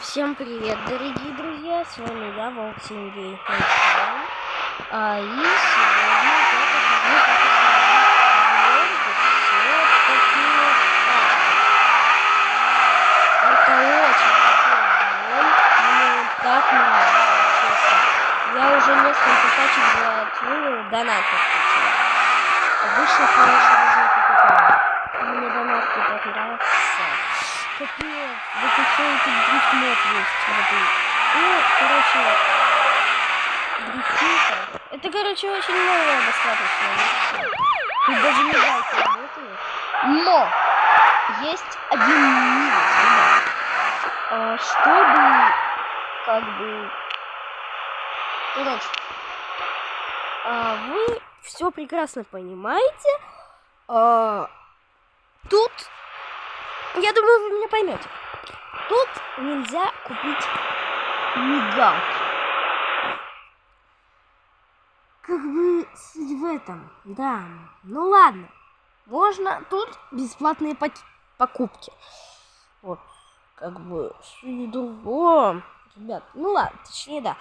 Всем привет, дорогие друзья, с вами я, Волк Сингей. И сегодня я мне так нравится, честно. Я уже несколько тачек за донат подключил. Обычно хорошо уже покупаю. Мне донат так нравится. Капец, выключил тут дрифт-мод есть. Ну, короче, дрифтинка. Это, короче, очень новое достаточно. Тут даже мигалки работают. Но есть один минус, ребят. Чтобы, как бы... Короче, вы все прекрасно понимаете. Тут... Я думаю, вы меня поймете. Тут нельзя купить мигалки. Как бы суть в этом, да. Ну ладно. Можно тут бесплатные покупки. Вот. Как бы суть другого. Ребят, ну ладно, точнее, да.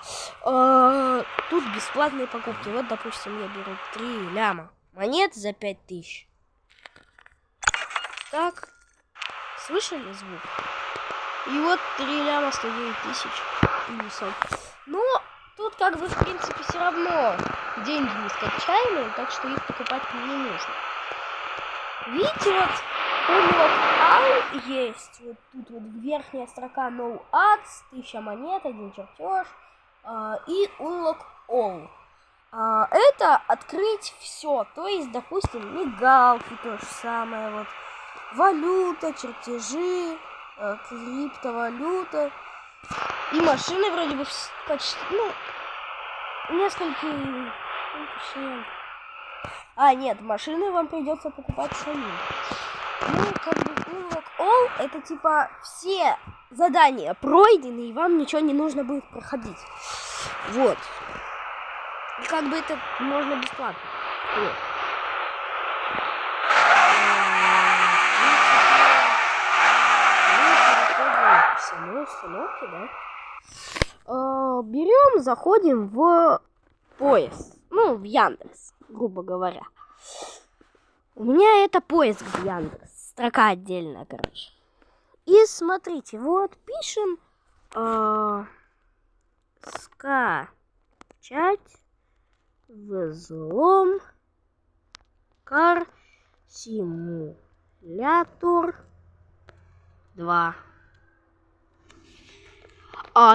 Тут бесплатные покупки. Вот, допустим, я беру 3 ляма монет за 5000. Так. Слышали звук? И вот 3 ляма 109 тысяч плюсом. Но тут как бы в принципе все равно деньги не скачаемые, так что их покупать не нужно. Видите, вот Unlock All есть. Вот тут вот верхняя строка No Ads, 1000 монет, 1 чертеж и Unlock All. Это открыть все. То есть, допустим, мигалки, то же самое вот. Валюта, чертежи, криптовалюта. И машины вроде бы почти, несколько... нет, машины вам придется покупать самим. Ну, как бы Unlock All, это типа все задания пройдены, и вам ничего не нужно будет проходить. Вот. И как бы это можно бесплатно. Вот. Самой установки, да? Берем, заходим в поиск. Ну, в Яндекс, грубо говоря. У меня это поиск в Яндекс. Строка отдельная, короче. И смотрите, вот пишем скачать взлом Car Simulator 2.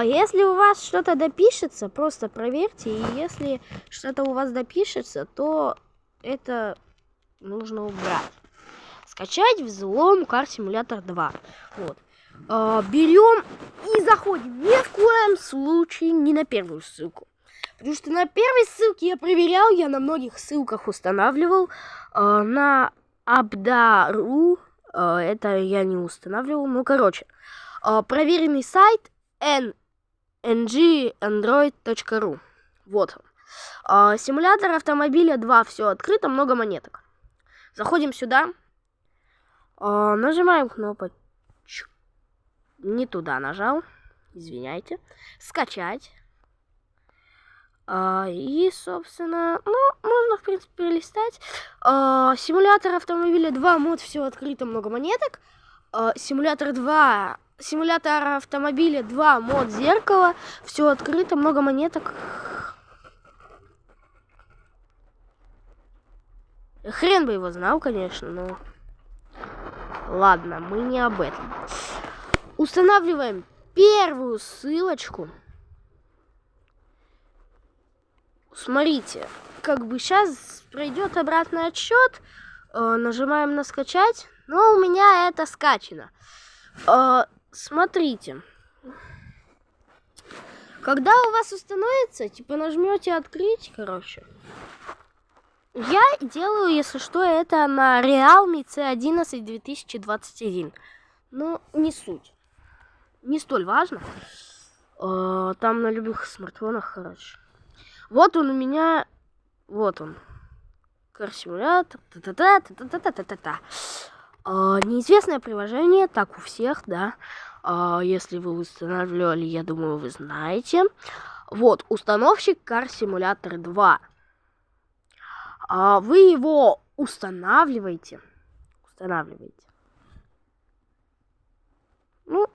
Если у вас что-то допишется, просто проверьте. И если что-то у вас допишется, то это нужно убрать. Скачать взлом Car Simulator 2. Вот. Берем и заходим. Ни в коем случае не на первую ссылку. Потому что на первой ссылке я проверял, я на многих ссылках устанавливал. На abda.ru это я не устанавливал. Ну, короче, проверенный сайт ngandroid.ru. Вот он. Симулятор автомобиля 2. Все открыто, много монеток. Заходим сюда. Нажимаем кнопочку. Не туда нажал. Извиняйте. Скачать. И, собственно, можно, в принципе, перелистать. Симулятор автомобиля 2. Мод, все открыто, много монеток. Симулятор автомобиля 2, мод зеркало, все открыто, много монеток. Хрен бы его знал, конечно, но... Ладно, мы не об этом. Устанавливаем первую ссылочку. Смотрите, как бы сейчас пройдет обратный отсчет. Нажимаем на скачать. Но у меня это скачано. Смотрите, когда у вас установится, типа нажмете открыть, короче. Я делаю, если что, это на Realme C11 2021. Но не суть. Не столь важно. Там на любых смартфонах, короче. Вот он у меня. Вот он. Car Simulator. Неизвестное приложение, так у всех, да. Если вы устанавливали, я думаю, вы знаете. Вот, установщик Car Simulator 2. Вы его устанавливаете. Ну,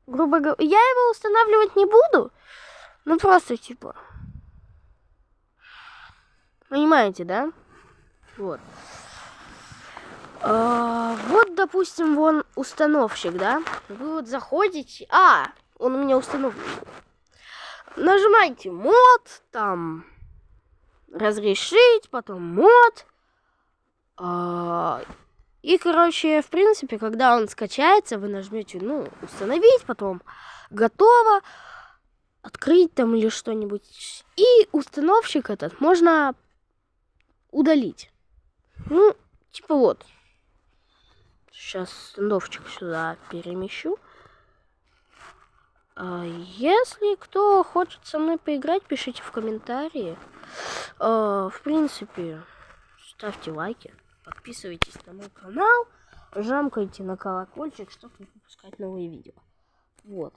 грубо говоря, я его устанавливать не буду. Ну, просто, типа... Понимаете, да? Вот. Вот, допустим, вон установщик, да? Вы вот заходите... Он у меня установлен. Нажимаете мод, там... Разрешить, потом мод. И, короче, в принципе, когда он скачается, вы нажмете, установить, потом готово, открыть там или что-нибудь. И установщик этот можно удалить. Ну, типа вот. Сейчас установщик сюда перемещу. Если кто хочет со мной поиграть, пишите в комментарии. В принципе, ставьте лайки, подписывайтесь на мой канал, жамкайте на колокольчик, чтобы не пропускать новые видео. Вот.